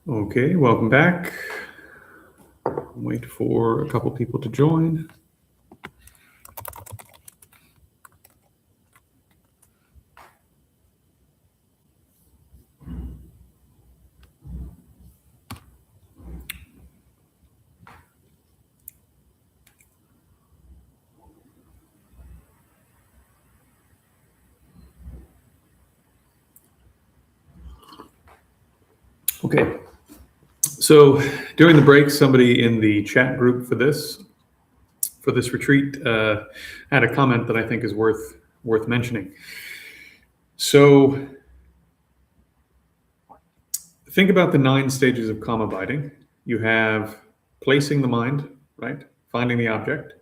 Okay, welcome back. Wait for a couple people to join. Okay, so during the break, somebody in the chat group for this retreat had a comment that I think is worth mentioning. So think about the 9 stages of calm abiding. You have placing the mind, right? Finding the object.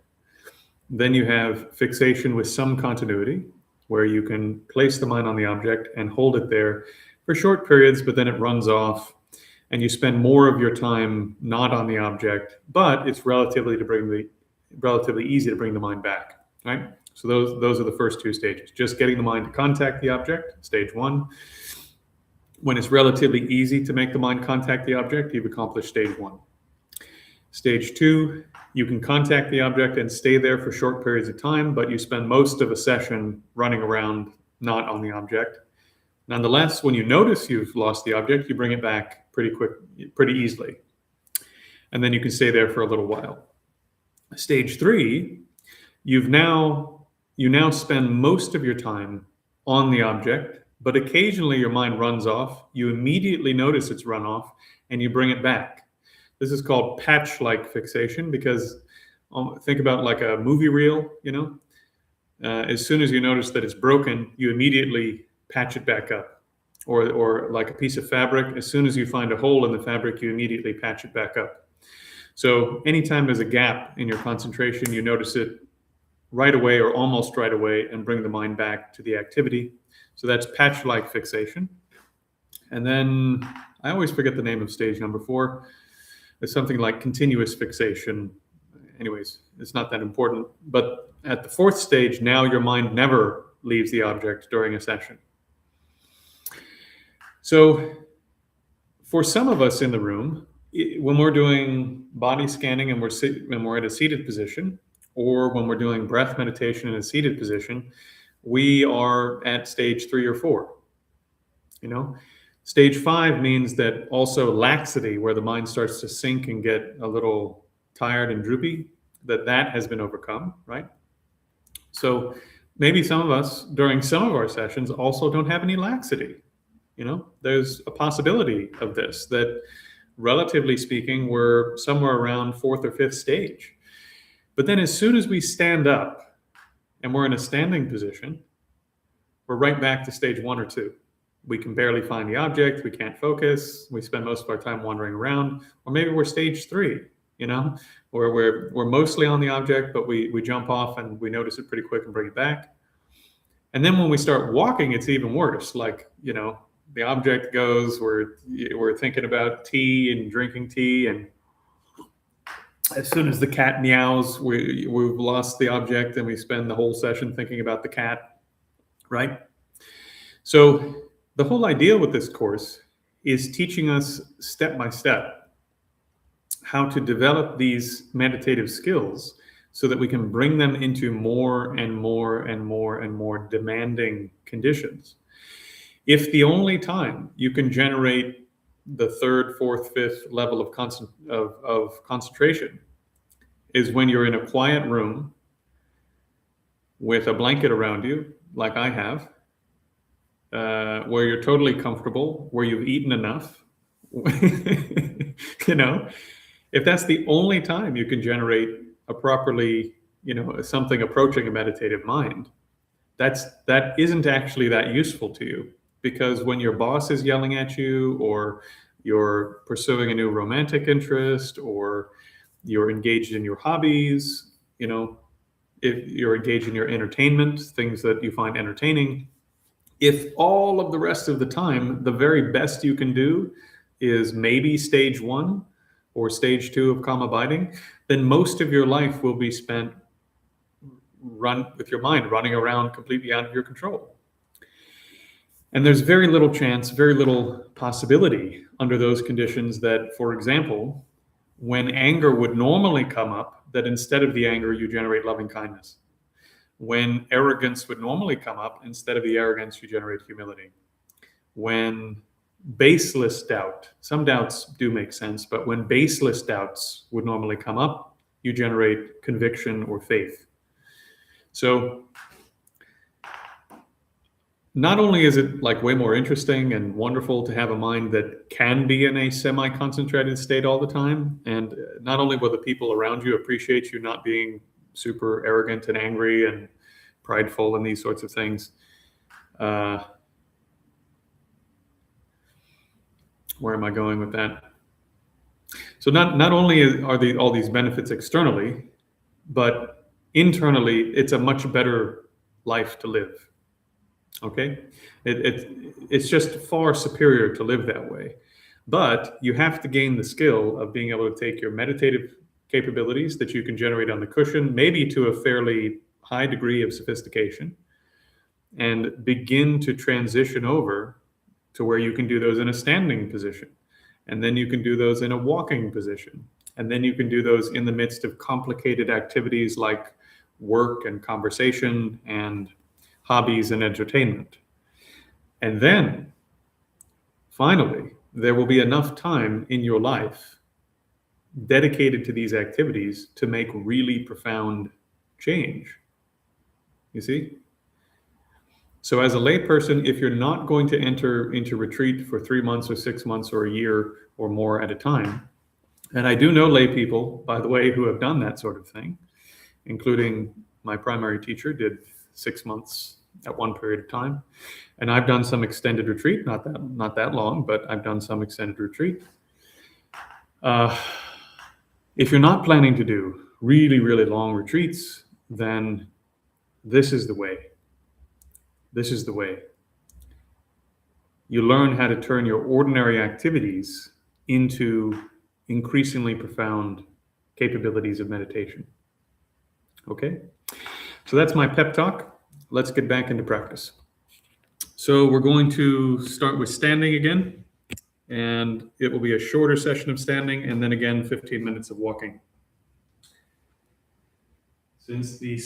Then you have fixation with some continuity, where you can place the mind on the object and hold it there for short periods, but then it runs off and you spend more of your time not on the object, but it's relatively easy to bring the mind back, right? So those are the first 2 stages. Just getting the mind to contact the object, stage 1. When it's relatively easy to make the mind contact the object, you've accomplished stage 1. Stage 2, you can contact the object and stay there for short periods of time, but you spend most of a session running around not on the object. Nonetheless, when you notice you've lost the object, you bring it back pretty easily. And then you can stay there for a little while. Stage 3, you now spend most of your time on the object, but occasionally your mind runs off. You immediately notice it's run off and you bring it back. This is called patch-like fixation because think about like a movie reel, as soon as you notice that it's broken, you immediately patch it back up. Or like a piece of fabric, as soon as you find a hole in the fabric, you immediately patch it back up. So anytime there's a gap in your concentration, you notice it right away or almost right away and bring the mind back to the activity. So that's patch-like fixation. And then I always forget the name of stage number 4. It's something like continuous fixation. Anyways, it's not that important. But at the 4th stage, now your mind never leaves the object during a session. So for some of us in the room, when we're doing body scanning and we're in a seated position, or when we're doing breath meditation in a seated position, we are at stage 3 or 4. Stage 5 means that also laxity, where the mind starts to sink and get a little tired and droopy, that has been overcome, right? So maybe some of us during some of our sessions also don't have any laxity. There's a possibility of this, that relatively speaking, we're somewhere around 4th or 5th stage. But then as soon as we stand up and we're in a standing position, we're right back to stage 1 or 2. We can barely find the object. We can't focus. We spend most of our time wandering around. Or maybe we're stage 3, where we're mostly on the object, but we jump off and we notice it pretty quick and bring it back. And then when we start walking, it's even worse. Like, the object goes, we're thinking about tea and drinking tea, and as soon as the cat meows, we've lost the object and we spend the whole session thinking about the cat, right? So the whole idea with this course is teaching us step by step how to develop these meditative skills so that we can bring them into more and more and more and more demanding conditions. If the only time you can generate the 3rd, 4th, 5th level of concentration is when you're in a quiet room with a blanket around you, like I have, where you're totally comfortable, where you've eaten enough, if that's the only time you can generate a properly, something approaching a meditative mind, that isn't actually that useful to you. Because when your boss is yelling at you, or you're pursuing a new romantic interest, or you're engaged in your hobbies, if you're engaged in your entertainment, things that you find entertaining, if all of the rest of the time, the very best you can do is maybe stage 1 or stage 2 of calm abiding, then most of your life will be spent with your mind running around completely out of your control. And there's very little chance, very little possibility under those conditions that, for example, when anger would normally come up, that instead of the anger, you generate loving kindness. When arrogance would normally come up, instead of the arrogance, you generate humility. When baseless doubt, some doubts do make sense, but when baseless doubts would normally come up, you generate conviction or faith. So not only is it like way more interesting and wonderful to have a mind that can be in a semi-concentrated state all the time, and not only will the people around you appreciate you not being super arrogant and angry and prideful and these sorts of things. Where am I going with that? So not only are all these benefits externally, but internally, it's a much better life to live. Okay, it's just far superior to live that way. But you have to gain the skill of being able to take your meditative capabilities that you can generate on the cushion, maybe to a fairly high degree of sophistication, and begin to transition over to where you can do those in a standing position. And then you can do those in a walking position. And then you can do those in the midst of complicated activities like work and conversation and hobbies and entertainment. And then, finally, there will be enough time in your life dedicated to these activities to make really profound change. You see? So as a layperson, if you're not going to enter into retreat for 3 months or 6 months or a year or more at a time, and I do know lay people, by the way, who have done that sort of thing, including my primary teacher did 6 months at one period of time. And I've done some extended retreat, not that long, but I've done some extended retreat. If you're not planning to do really, really long retreats, then this is the way. This is the way. You learn how to turn your ordinary activities into increasingly profound capabilities of meditation. Okay? So that's my pep talk. Let's get back into practice. So we're going to start with standing again, and it will be a shorter session of standing, and then again 15 minutes of walking. Since the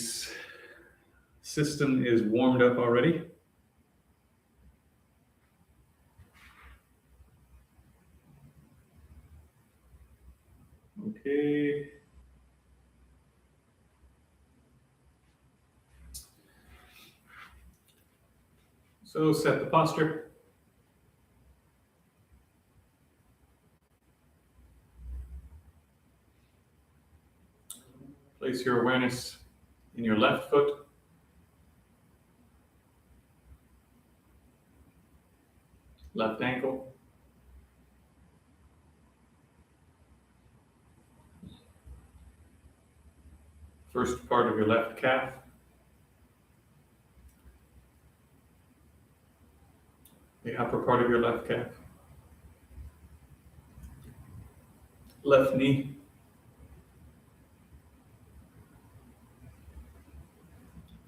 system is warmed up already, okay. So set the posture. Place your awareness in your left foot. Left ankle. First part of your left calf. The upper part of your left calf. Left knee.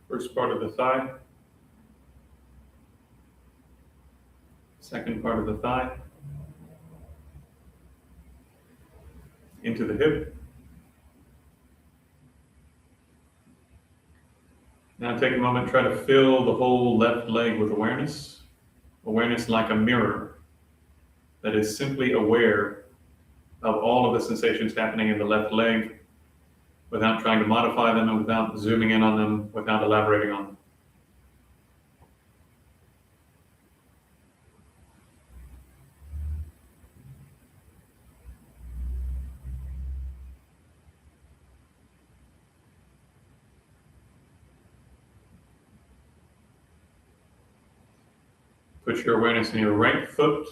First part of the thigh. Second part of the thigh. Into the hip. Now take a moment, try to fill the whole left leg with awareness. Awareness like a mirror that is simply aware of all of the sensations happening in the left leg without trying to modify them and without zooming in on them, without elaborating on them. Put your awareness in your right foot.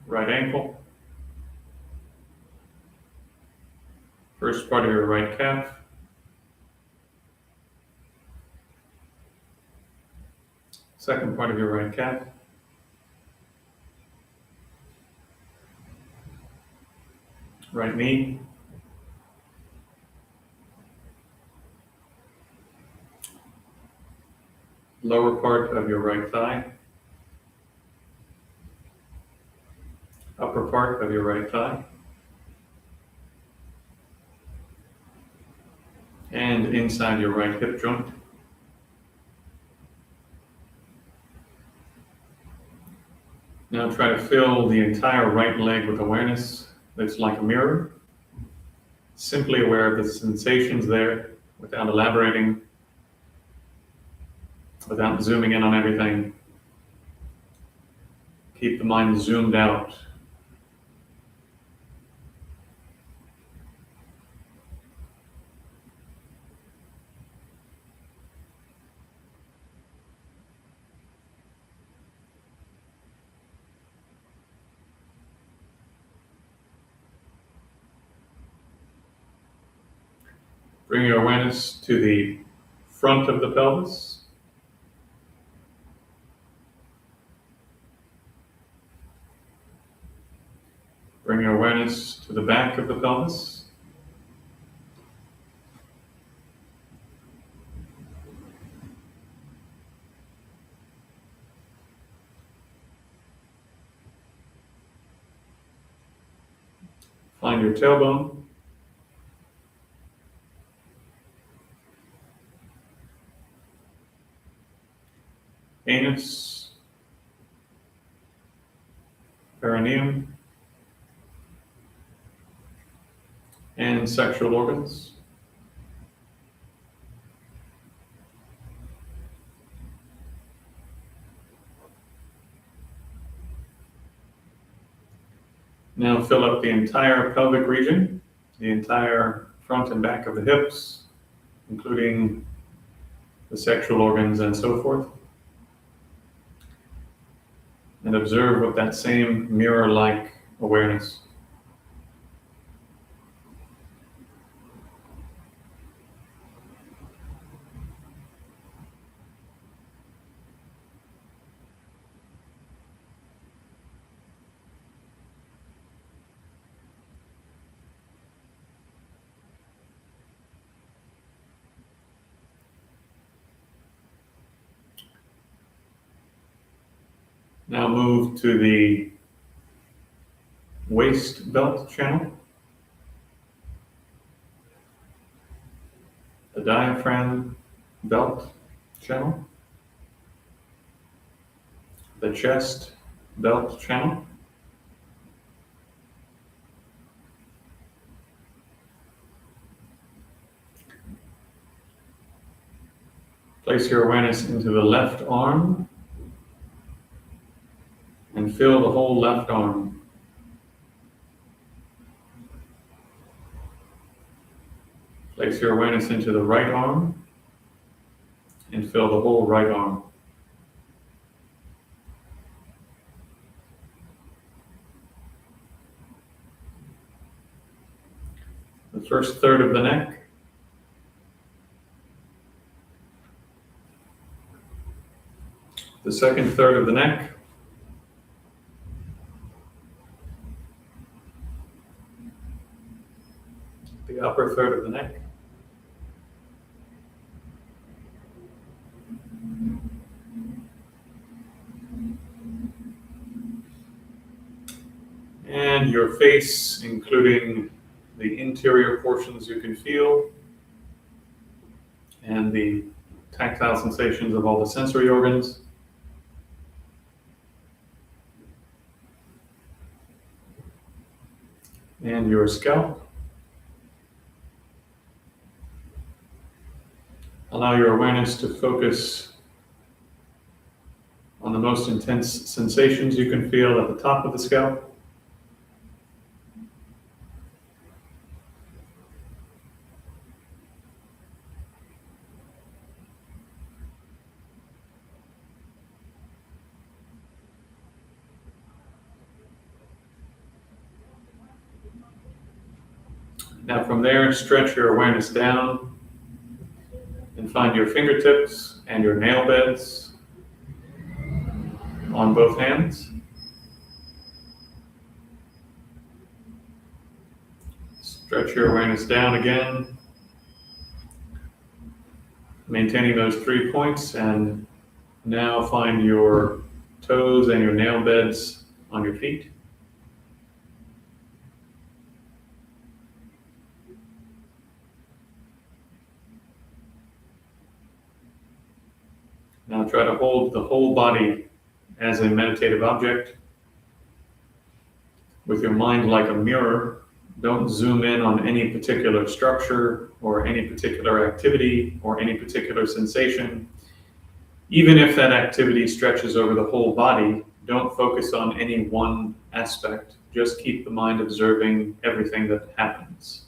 Right ankle. First part of your right calf. Second part of your right calf. Right knee. lower part of your right thigh, upper part of your right thigh, and inside your right hip joint. Now try to fill the entire right leg with awareness that's like a mirror, simply aware of the sensations there without elaborating, without zooming in on everything. Keep the mind zoomed out. Bring your awareness to the front of the pelvis. Bring your awareness to the back of the pelvis. Find your tailbone. Anus, perineum, and sexual organs. Now fill up the entire pelvic region, the entire front and back of the hips, including the sexual organs and so forth. And observe with that same mirror-like awareness. Now move to the waist belt channel, the diaphragm belt channel, the chest belt channel, place your awareness into the left arm and fill the whole left arm. Place your awareness into the right arm and fill the whole right arm. The first third of the neck, the second third of the neck, the upper third of the neck, and your face, including the interior portions you can feel, and the tactile sensations of all the sensory organs. And your scalp. Allow your awareness to focus on the most intense sensations you can feel at the top of the scalp. Now from there, stretch your awareness down and find your fingertips and your nail beds on both hands. Stretch your awareness down again, maintaining those 3 points, and Now find your toes and your nail beds on your feet. Now try to hold the whole body as a meditative object with your mind like a mirror. Don't zoom in on any particular structure or any particular activity or any particular sensation. Even if that activity stretches over the whole body, don't focus on any one aspect. Just keep the mind observing everything that happens.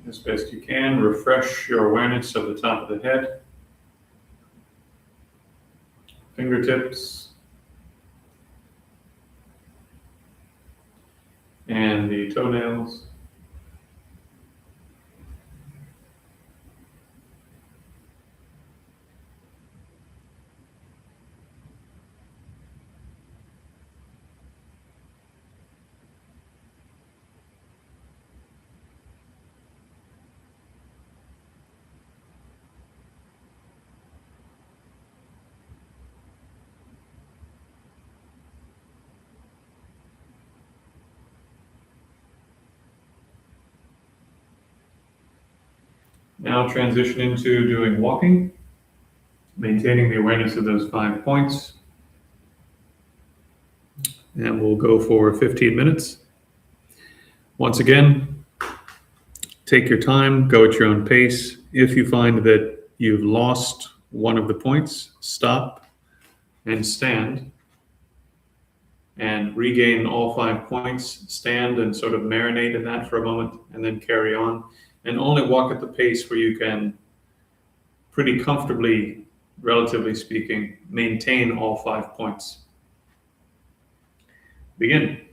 As best you can, refresh your awareness of the top of the head, fingertips, and the toenails. Now transition into doing walking, maintaining the awareness of those 5 points. And we'll go for 15 minutes. Once again, take your time, go at your own pace. If you find that you've lost one of the points, stop and stand and regain all 5 points. Stand and sort of marinate in that for a moment and then carry on. And only walk at the pace where you can pretty comfortably, relatively speaking, maintain all 5 points. Begin.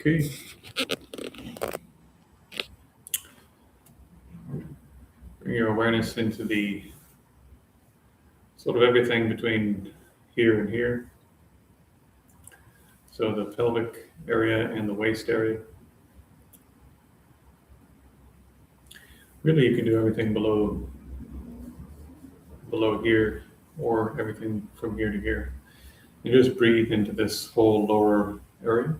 Okay. Bring your awareness into the sort of everything between here and here. So the pelvic area and the waist area. Really, you can do everything below here, or everything from here to here. You just breathe into this whole lower area.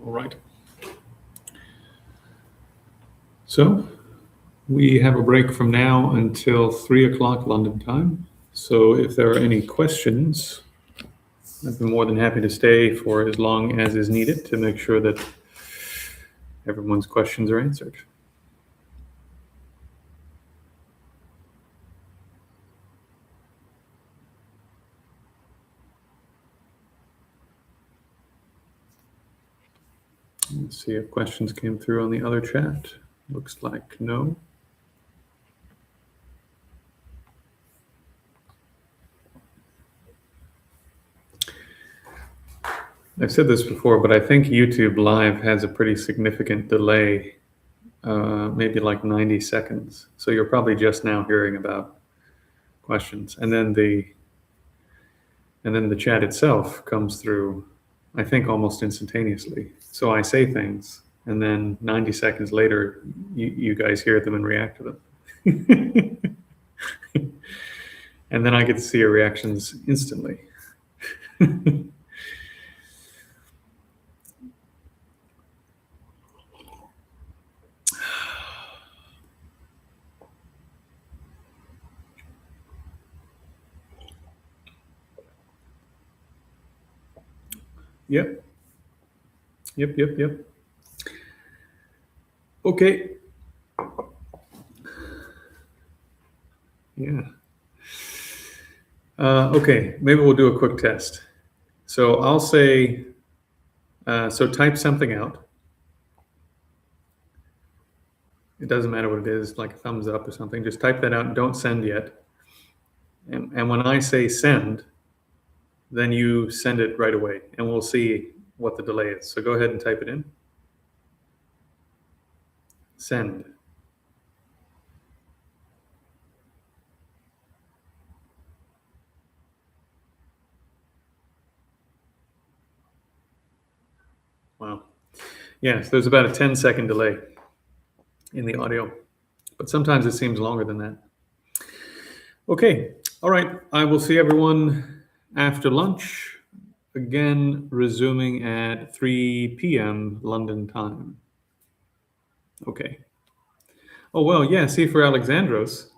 All right. So we have a break from now until 3 o'clock London time. So if there are any questions, I'd be more than happy to stay for as long as is needed to make sure that everyone's questions are answered. Let's see if questions came through on the other chat. Looks like no. I've said this before, but I think YouTube Live has a pretty significant delay, maybe like 90 seconds. So you're probably just now hearing about questions, and then the chat itself comes through, I think, almost instantaneously. So I say things, and then 90 seconds later, you guys hear them and react to them. And then I get to see your reactions instantly. Yep. Okay. Yeah. Okay, maybe we'll do a quick test. So I'll say, so type something out. It doesn't matter what it is, like a thumbs up or something. Just type that out and don't send yet. And when I say send, then you send it right away, and we'll see what the delay is. So go ahead and type it in. Send. Wow. Yes, there's about a 10-second delay in the audio, but sometimes it seems longer than that. Okay, all right. I will see everyone after lunch. Again, resuming at 3 p.m. London time. Okay. Oh, well, yeah, see, for Alexandros,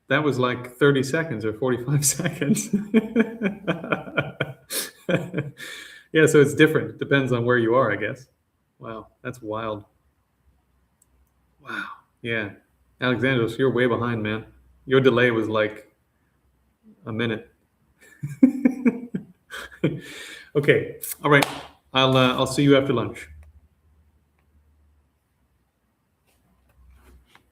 that was like 30 seconds or 45 seconds. Yeah, so it's different. It depends on where you are, I guess. Wow, that's wild. Wow. Yeah. Alexandros, you're way behind, man. Your delay was like a minute. Okay. All right. I'll see you after lunch.